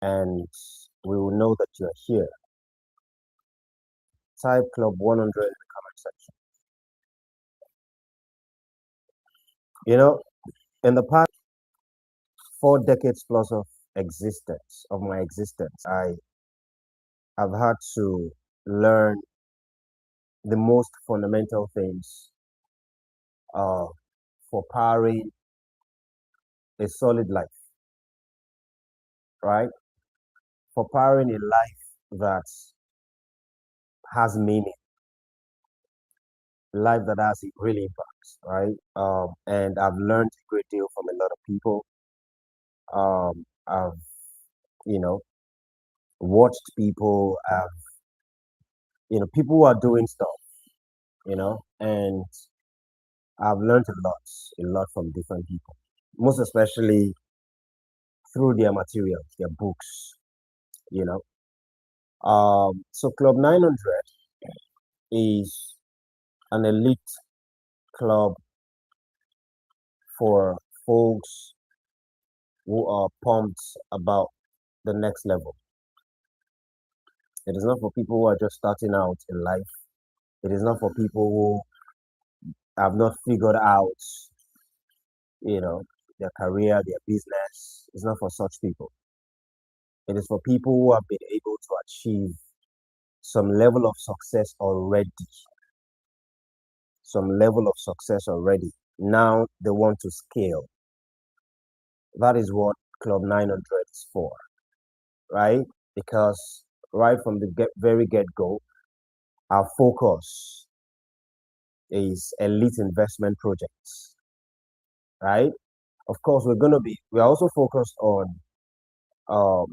and we will know that you're here. Type Club 100 in the comment section. You know, in the past 4 decades plus of my existence, I have had to learn the most fundamental things uh, for powering a solid life, right? For powering a life that has meaning, life that has a real impact, right? And I've learned a great deal from a lot of people. I've, you know, watched people, people who are doing stuff, and I've learned a lot from different people, most especially through their materials, their books, you know. So Club 900 is an elite club for folks who are pumped about the next level. It is not for people who are just starting out in life. It is not for people who have not figured out, you know, their career, their business. It's not for such people. It is for people who have been able to achieve some level of success already. Some level of success already. Now they want to scale. That is what Club 900 is for, right? Because right from the very get go, our focus is elite investment projects, right? Of course, we're also focused on,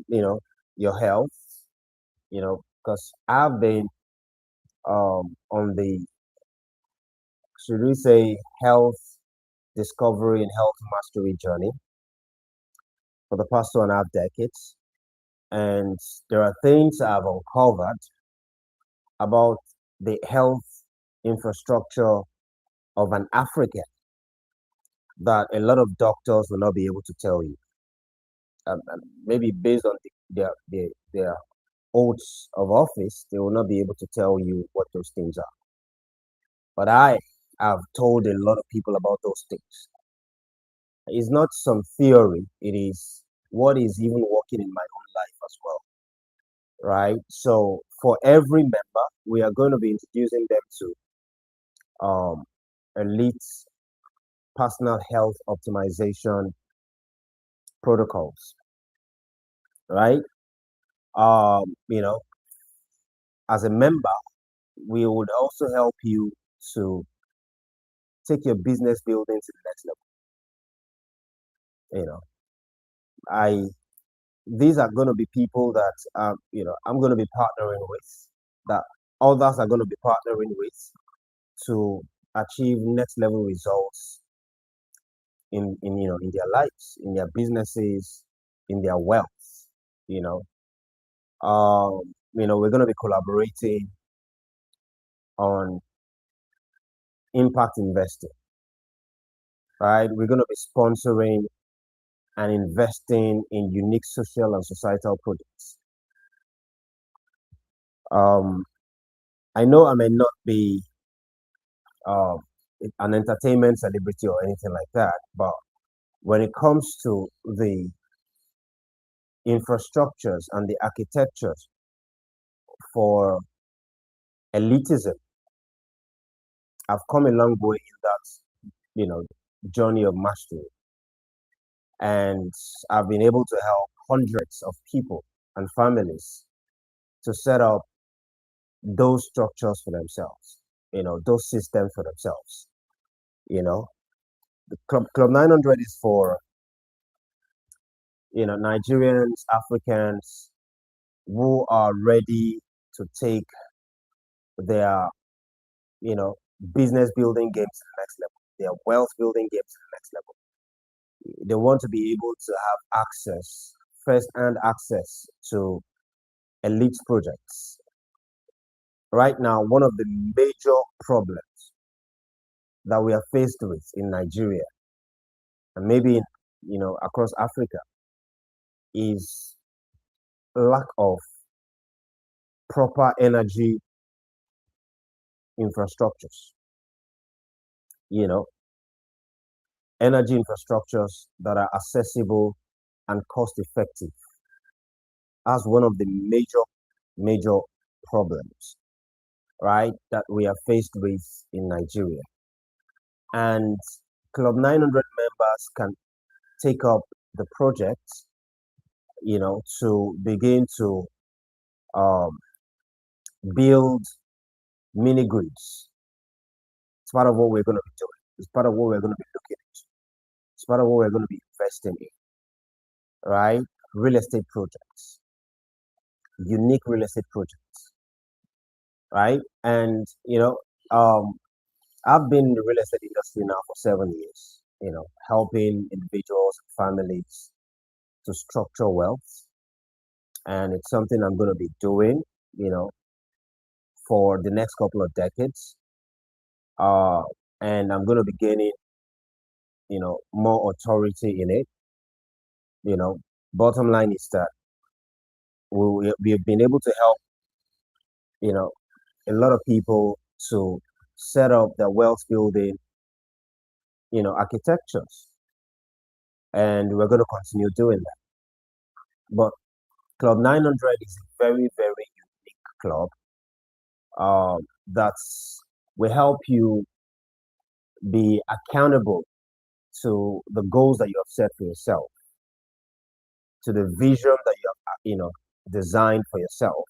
you know, your health, because I've been on the, should we say, health discovery and health mastery journey for the past 2.5 decades. And there are things I've uncovered about the health infrastructure of an African that a lot of doctors will not be able to tell you. And maybe based on their oaths of office, they will not be able to tell you what those things are. But I have told a lot of people about those things. It's not some theory, it is what is even working in my own life as well, right? So for every member, we are going to be introducing them to um, elite personal health optimization protocols, right? You know, as a member, we would also help you to take your business building to the next level. You know, I these are going to be people that I'm going to be partnering with, that others are going to be partnering with to achieve next level results in their lives, in their businesses, in their wealth. You know, we're going to be collaborating on impact investing, right? We're going to be sponsoring and investing in unique social and societal projects. Um, I know I may not be uh, an entertainment celebrity or anything like that, but when it comes to the infrastructures and the architectures for elitism, I've come a long way in that, journey of mastery. And I've been able to help hundreds of people and families to set up those structures for themselves, those systems for themselves. You know, the Club 900 is for, Nigerians, Africans who are ready to take their, you know, business building games to the next level, their wealth building games to the next level. They want to be able to have access, first-hand access to elite projects. Right now, one of the major problems that we are faced with in Nigeria and maybe across Africa is lack of proper energy infrastructures, you know, energy infrastructures that are accessible and cost effective as one of the major problems, right, that we are faced with in Nigeria. And Club 900 members can take up the project, to begin to um, build mini grids. It's part of what we're going to be doing. It's part of what we're going to be looking at. It's part of what we're going to be investing in, right? Real estate projects, unique real estate projects, right? And I've been in the real estate industry now for 7 years. Helping individuals, families to structure wealth, and it's something I'm going to be doing, you know, for the next couple of decades. Uh, and I'm going to be gaining, more authority in it. You know, Bottom line is that we've been able to help, you know, a lot of people to set up their wealth building, architectures, and we're going to continue doing that. But Club 900 is a very, very unique club that's will help you be accountable to the goals that you have set for yourself, to the vision that you have, designed for yourself.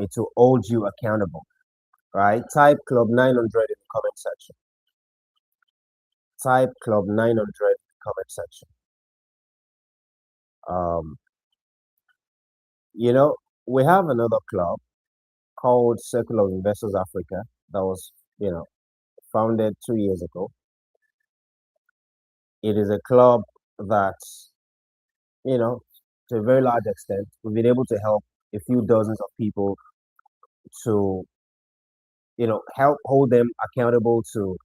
It will hold you accountable, right? Type Club 900 in the comment section. Type Club 900 in the comment section. Um, you know, we have another club called Circle of Investors Africa that was, founded 2 years ago. It is a club that, you know, to a very large extent, we've been able to help a few dozens of people to, help hold them accountable to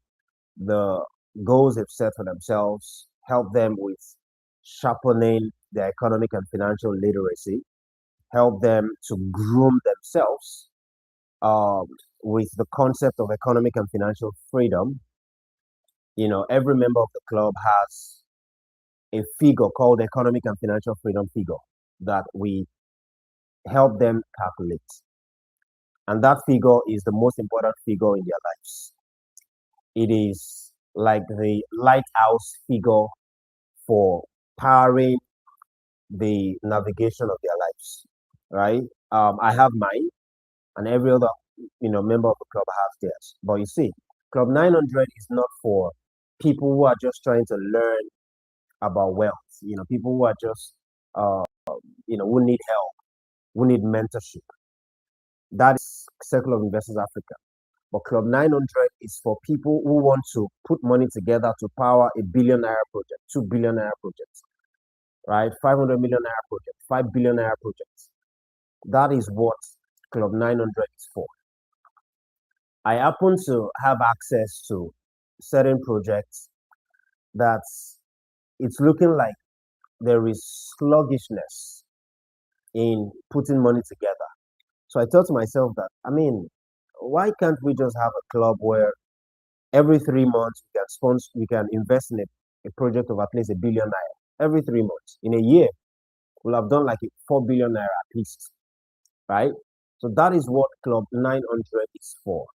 the goals they've set for themselves, help them with sharpening their economic and financial literacy, help them to groom themselves um, with the concept of economic and financial freedom. Every member of the club has a figure called economic and financial freedom figure that we help them calculate. And that figure is the most important figure in their lives. It is like the lighthouse figure for powering the navigation of their lives, right? I have mine, and every other member of the club has theirs. But you see, Club 900 is not for people who are just trying to learn about wealth. People who are just uh, who need help, who need mentorship. That is Circle of Investors Africa. But Club 900 is for people who want to put money together to power a billion naira project, 2 billion naira projects, right? 500 million naira project, 5 billion naira projects. That is what Club 900 is for. I happen to have access to certain projects that it's looking like there is sluggishness in putting money together. So I thought to myself that, I mean, why can't we just have a club where every 3 months we can invest in a project of at least a billion naira every 3 months. In a year, we'll have done like 4 billion naira at least, right? So that is what Club 900 is for,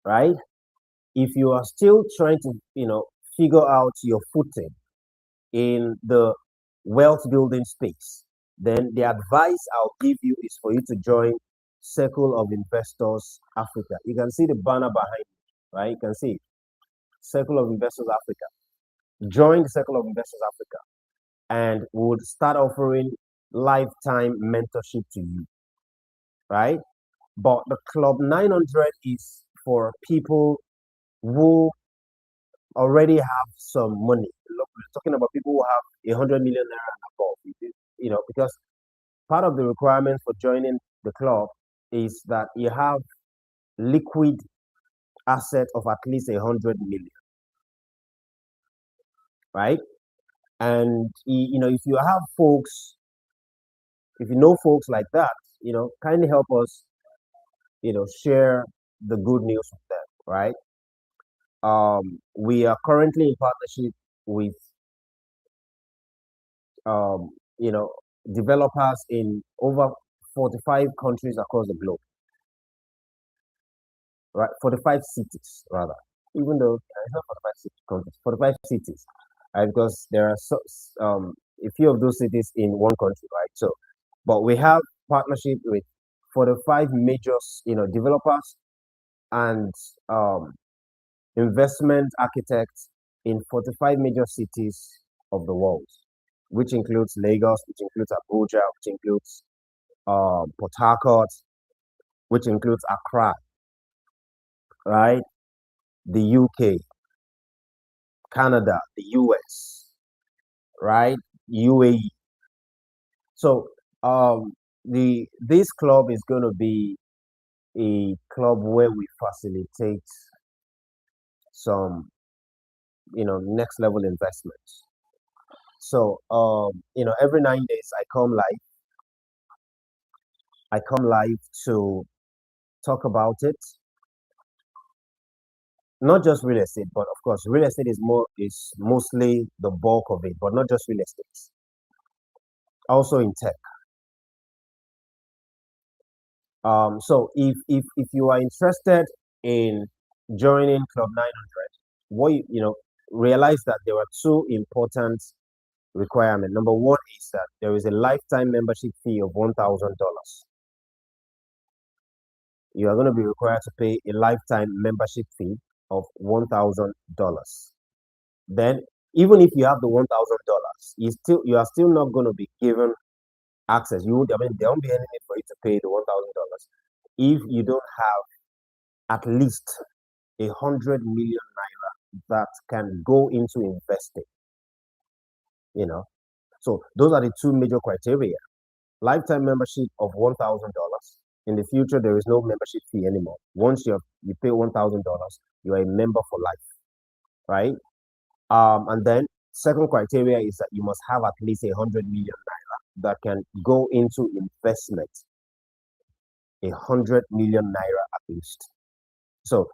right? If you are still trying to, figure out your footing in the wealth building space, then the advice I'll give you is for you to join Circle of Investors Africa. You can see the banner behind me, right? You can see it. Circle of Investors Africa. Join the Circle of Investors Africa, and we would start offering lifetime mentorship to you, right? But the Club 900 is for people who already have some money. Look, we're talking about people who have 100 million naira and above. Because part of the requirement for joining the club is that you have liquid asset of at least 100 million, right? And if you have folks If you know folks like that, kindly help us, share the good news with them, right? We are currently in partnership with, um, you know, developers in over 45 countries across the globe, right? 45 cities, rather. Even though it's not 45 countries, 45 cities, right? Because there are a few of those cities in one country, right? So, but we have partnership with 45 major, developers and um, investment architects in 45 major cities of the world, which includes Lagos, which includes Abuja, which includes Port Harcourt, which includes Accra, right? The UK, Canada, the US, right? UAE. So this club is going to be a club where we facilitate some, next level investments. So every 9 days I come live to talk about it. Not just real estate, but of course, real estate is mostly the bulk of it, but not just real estate. Also in tech. So if you are interested in joining Club 900, what realize that there are two important requirements. Number one is that there is a lifetime membership fee of $1,000. You are going to be required to pay a lifetime membership fee of $1,000. Then, even if you have the $1,000, you are still not going to be given access. I mean, there won't be any need for you to pay the $1,000 if you don't have at least 100 million naira that can go into investing. So those are the two major criteria. Lifetime membership of $1,000. In the future, there is no membership fee anymore. Once you pay $1,000, you are a member for life, right? And then second criteria is that you must have at least 100 million naira that can go into investment. 100 million naira at least. So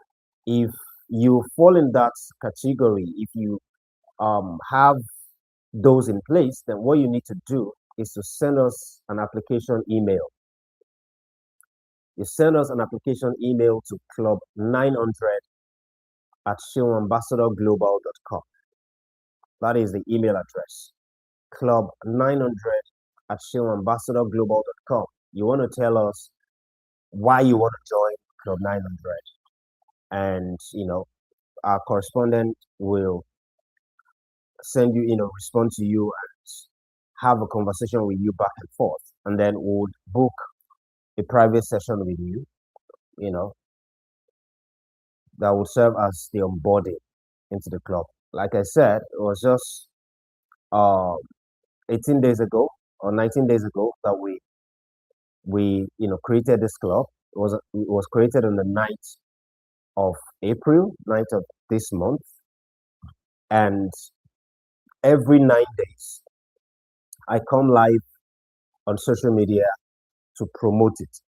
if you fall in that category, if you have those in place, then what you need to do is to send us an application email. You send us an application email to club900 at shillambassadorglobal.com. That is the email address. Club900 at shillambassadorglobal.com. You want to tell us why you want to join Club 900. And, our correspondent will send you, respond to you and have a conversation with you back and forth. And then we'll book a private session with you, that will serve as the onboarding into the club. Like I said, it was just 18 days ago or 19 days ago that we created this club. It was created on the 9th of April, 9th of this month, and every 9 days I come live on social media to promote it.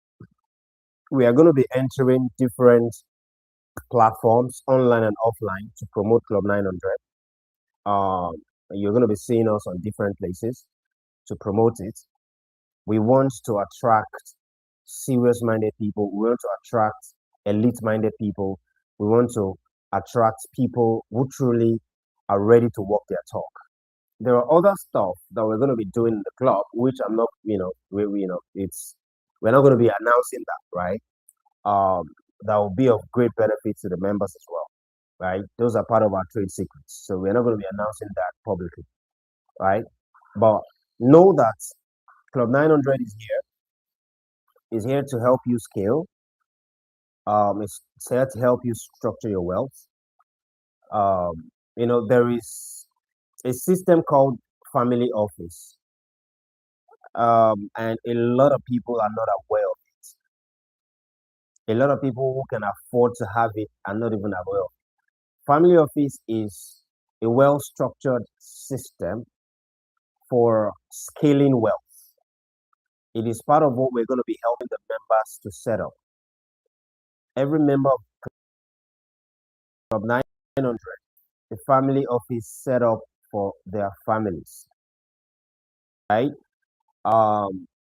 We are going to be entering different platforms, online and offline, to promote Club 900. You're going to be seeing us on different places to promote it. We want to attract serious-minded people. We want to attract elite-minded people. We want to attract people who truly are ready to walk their talk. There are other stuff that we're going to be doing in the club, which I'm not, we're not going to be announcing that, right? That will be of great benefit to the members as well, right? Those are part of our trade secrets. So we're not going to be announcing that publicly, right? But know that Club 900 is here to help you scale. It's here to help you structure your wealth. There is a system called family office, and a lot of people are not aware of it. A lot of people who can afford to have it are not even aware of it. Family office is a well-structured system for scaling wealth. It is part of what we're going to be helping the members to set up. Every member of Club 900, the family office set up for their families, right?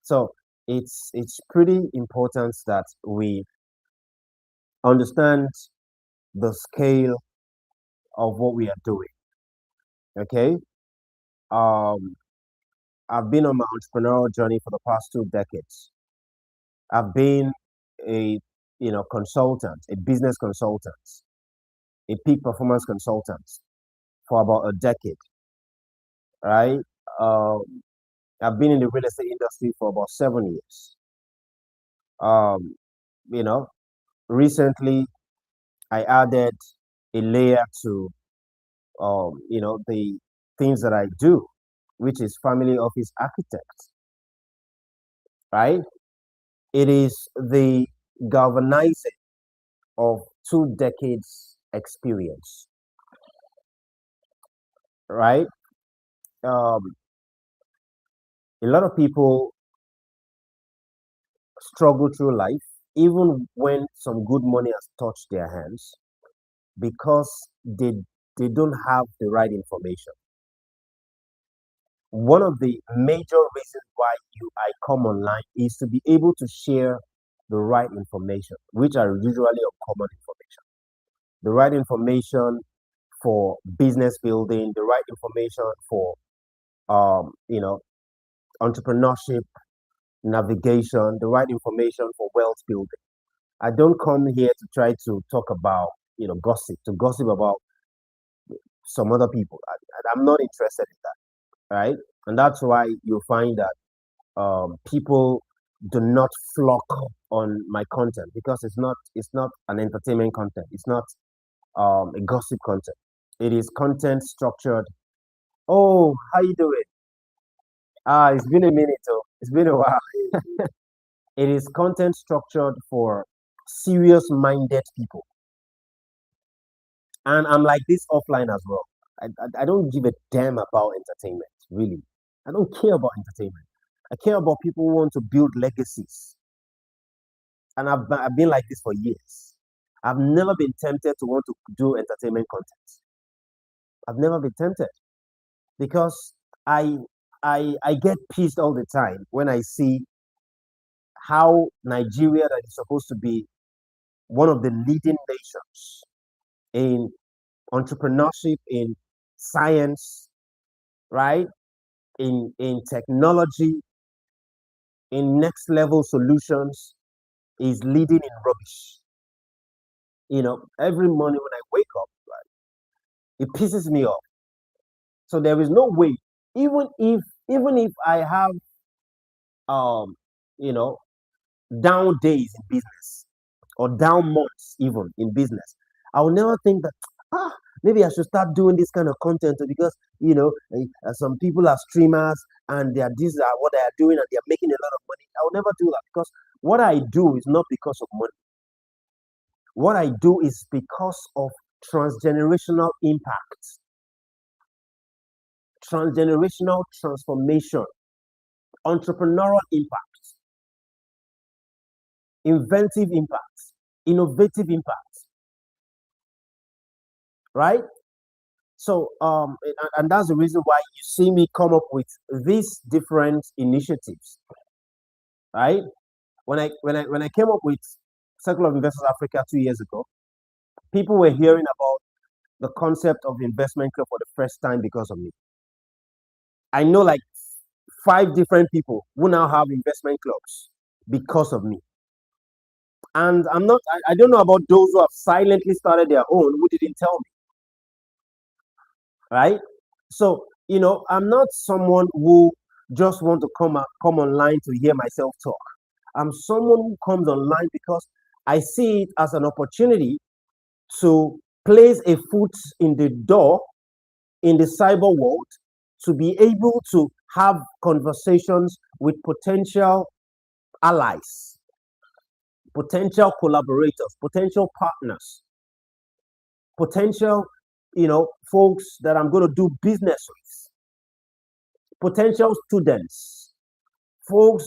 So it's pretty important that we understand the scale of what we are doing. Okay. Um, I've been on my entrepreneurial journey for the past 2 decades. I've been a consultant, a business consultant, a peak performance consultant for about a decade, right? Um, I've been in the real estate industry for about 7 years. Um, you know, Recently I added a layer to the things that I do, which is family office architect, right? It is the galvanizing of 2 decades experience, right? Um, a lot of people struggle through life, even when some good money has touched their hands, because they don't have the right information. One of the major reasons why I come online is to be able to share the right information, which are usually uncommon information. The right information for business building, the right information for um, you know entrepreneurship, navigation, the right information for wealth building. I don't come here to try to talk about gossip, to gossip about some other people. I'm not interested in that, right? And that's why you find that people do not flock on my content because it's not an entertainment content. It's not a gossip content. It is content structured. Oh, how you doing? Ah, it's been a minute. Oh, it's been a while. It is content structured for serious-minded people, and I'm like this offline as well. I don't give a damn about entertainment, really. I don't care about entertainment. I care about people who want to build legacies, and I've been like this for years. I've never been tempted to want to do entertainment content. I've never been tempted because I I get pissed all the time when I see how Nigeria, that is supposed to be one of the leading nations in entrepreneurship, in science, right? In technology, in next level solutions, is leading in rubbish. Every morning when I wake up, it pisses me off. So there is no way, even if I have um, you know, down days in business or down months even in business, I will never think that maybe I should start doing this kind of content because some people are streamers and they are these are what they are doing and they are making a lot of money. I will never do that because what I do is not because of money. What I do is because of transgenerational impact, transgenerational transformation, entrepreneurial impact, inventive impact, innovative impact, right? So, and that's the reason why you see me come up with these different initiatives, right? When I came up with Circle of Investors Africa 2 years ago, people were hearing about the concept of investment club for the first time because of me. I know like 5 different people who now have investment clubs because of me. And I don't know about those who have silently started their own who didn't tell me, right? So, I'm not someone who just want to come online to hear myself talk. I'm someone who comes online because I see it as an opportunity to place a foot in the door in the cyber world, to be able to have conversations with potential allies, potential collaborators, potential partners, potential, folks that I'm going to do business with, potential students, folks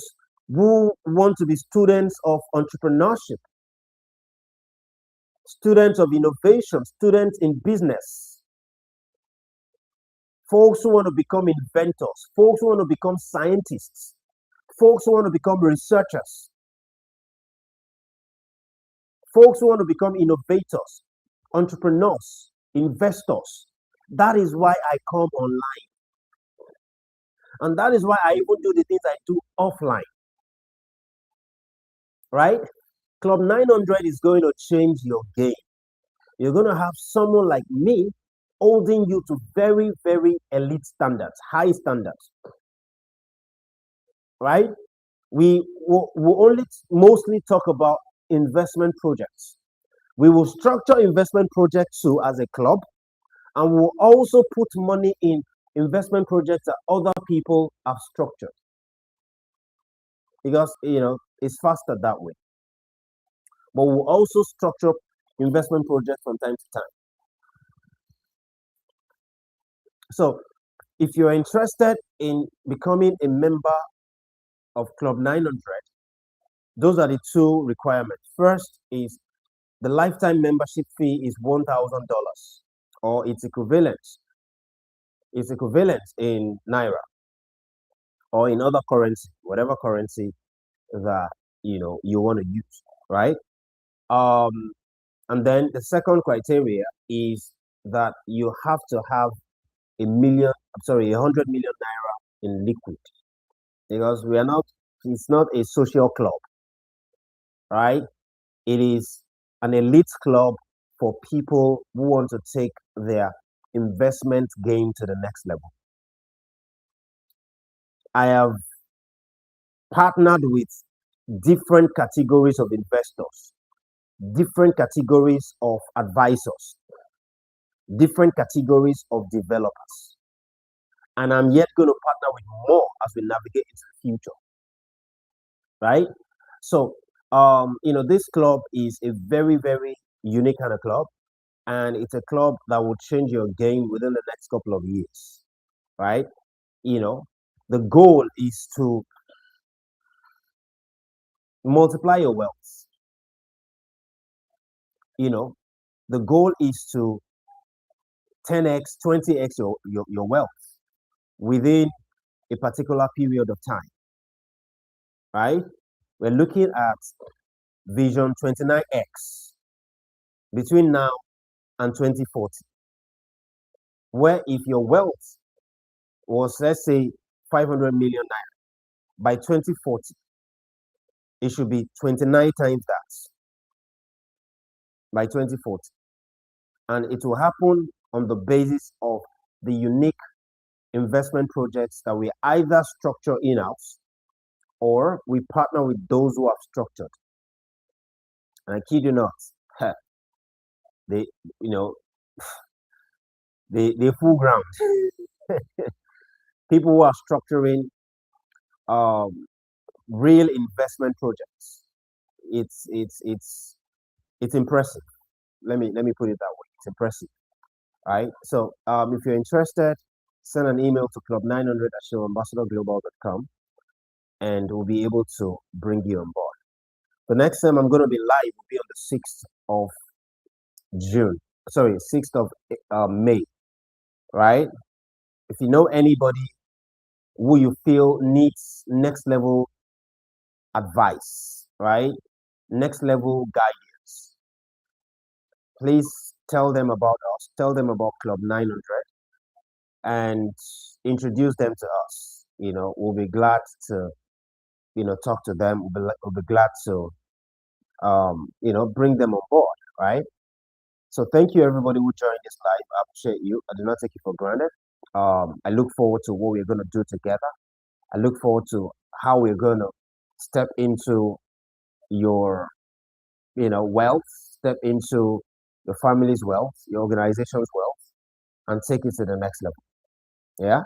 who want to be students of entrepreneurship, students of innovation, students in business, folks who want to become inventors, folks who want to become scientists, folks who want to become researchers, folks who want to become innovators, entrepreneurs, investors. That is why I come online. And that is why I even do the things I do offline, right? Club 900 is going to change your game. You're going to have someone like me holding you to very, very elite standards, high standards, right? We will only mostly talk about investment projects. We will structure investment projects too as a club, and we'll also put money in investment projects that other people have structured because it's faster that way. But we'll also structure investment projects from time to time. So if you're interested in becoming a member of Club 900, those are the two requirements. First is the lifetime membership fee is $1,000 or its equivalent. It's equivalent in Naira or in other currency, whatever currency that you want to use, right? Um, and then the second criteria is that you have to have a 100 million naira in liquid because we are not, it's not a social club, right? It is an elite club for people who want to take their investment game to the next level. I have partnered with different categories of investors, different categories of advisors, different categories of developers. And I'm yet going to partner with more as we navigate into the future, right? So, this club is a very, very unique kind of club, and it's a club that will change your game within the next couple of years, right? You know, the goal is to multiply your wealth. You know, the goal is to 10x, 20x your wealth within a particular period of time, right? We're looking at Vision 29X between now and 2040, where if your wealth was, let's say, 500 million naira, by 2040, it should be 29 times that by 2040. And it will happen on the basis of the unique investment projects that we either structure in-house or we partner with those who have structured. And I kid you not, they, you know, they full ground. People who are structuring um, real investment projects. It's impressive. Let me put it that way. It's impressive, right? So if you're interested, send an email to club900 at showambassadorglobal.com and we'll be able to bring you on board. The next time I'm going to be live will be on the 6th of June. Sorry, 6th of May, right? If you know anybody who you feel needs next level advice, right? Next level guidance, please tell them about us, tell them about Club 900 and introduce them to us. We'll be glad to, talk to them. We'll be glad to, bring them on board, right? So thank you everybody who joined this live. I appreciate you. I do not take you for granted. I look forward to what we're going to do together. I look forward to how we're going to step into your, wealth, step into your family's wealth, your organization's wealth, and take it to the next level. Yeah.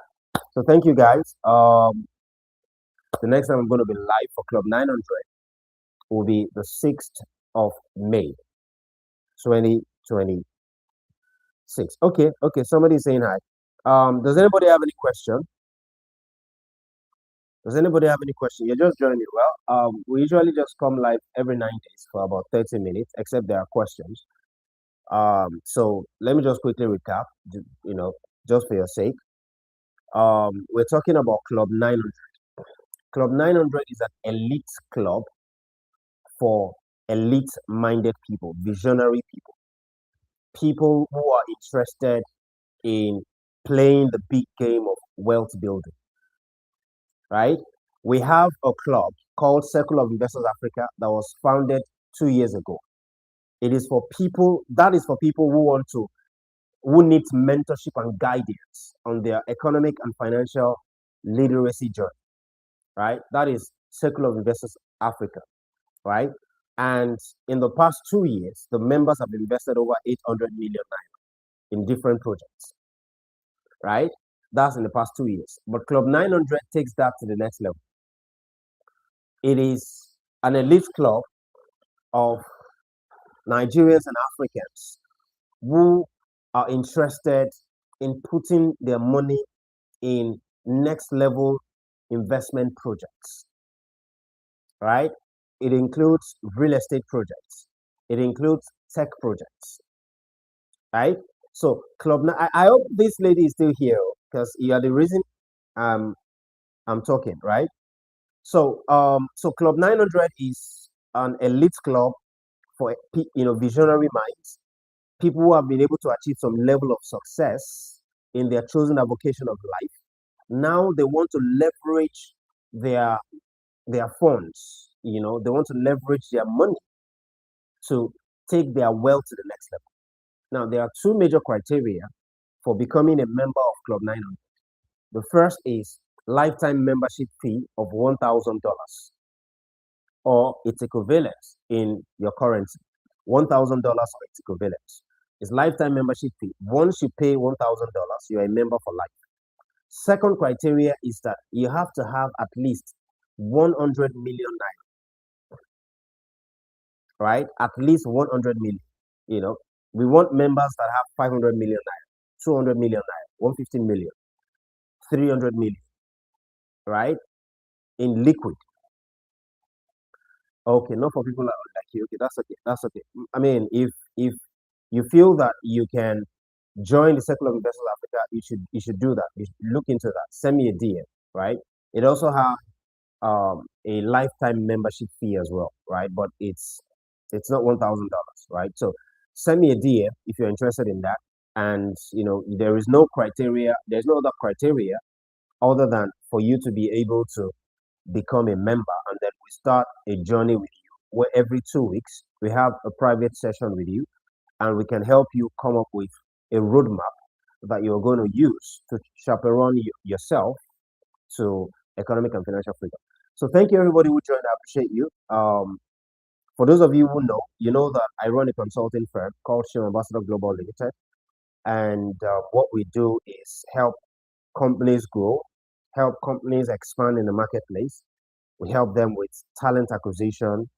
So thank you guys. The next time I'm going to be live for Club 900 will be the 6th of May, 2026. Okay. Okay. Somebody's saying hi. Does anybody have any question? Does anybody have any question? You're just joining. Well, we usually just come live every 9 days for about 30 minutes, except there are questions. So let me just quickly recap, just for your sake. We're talking about Club 900. Club 900 is an elite club for elite-minded people, visionary people, people who are interested in playing the big game of wealth building, right? We have a club called Circle of Investors Africa that was founded 2 years ago. It is for people, that is for people who need mentorship and guidance on their economic and financial literacy journey, right? That is Circle of Investors Africa, right? And in the past 2 years, the members have invested over 800 million in different projects, right? That's in the past 2 years. But Club 900 takes that to the next level. It is an elite club of Nigerians and Africans who are interested in putting their money in next level investment projects, right? It includes real estate projects, it includes tech projects, right? So, I hope this lady is still here because you are the reason um, I'm talking, right? So Club 900 is an elite club for visionary minds, people who have been able to achieve some level of success in their chosen avocation of life. Now they want to leverage their their funds. They want to leverage their money to take their wealth to the next level. Now there are two major criteria for becoming a member of Club 900. The first is lifetime membership fee of $1,000 or its equivalent in your currency. $1,000 or its equivalent is lifetime membership fee. Once you pay $1,000, you're a member for life. Second criteria is that you have to have at least 100 million naira, right? At least 100 million. We want members that have 500 million naira, 200 million naira, 150 million, 300 million, right? In liquid. Okay, not for people like you. Okay, that's okay. That's okay. I mean, if you feel that you can join the Circle of Investors Africa, you should do that. You should look into that. Send me a DM, right? It also has a lifetime membership fee as well, right? But it's not $1,000, right? So send me a DM if you're interested in that. And there is no criteria. There's no other criteria other than for you to be able to become a member, and then we start a journey with you where every 2 weeks we have a private session with you, and we can help you come up with a roadmap that you're going to use to chaperone yourself to economic and financial freedom. So thank you everybody who joined. I appreciate you. For those of you who know, you know that I run a consulting firm called Share Ambassador Global Limited, and what we do is help companies grow, help companies expand in the marketplace. We help them with talent acquisition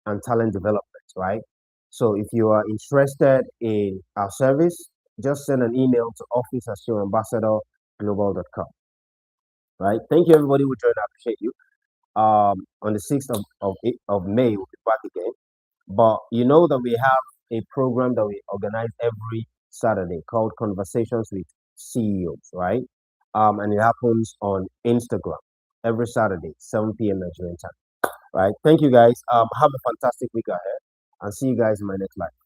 and talent development, right? So if you are interested in our service, just send an email to office@showambassadorglobal.com, right? Thank you, everybody who joined. I appreciate you. On the 6th of May, we'll be back again. But you know that we have a program that we organize every Saturday called Conversations with CEOs, right? And it happens on Instagram every Saturday, 7 p.m. Nigerian time, right? Thank you guys. Have a fantastic week ahead and see you guys in my next live.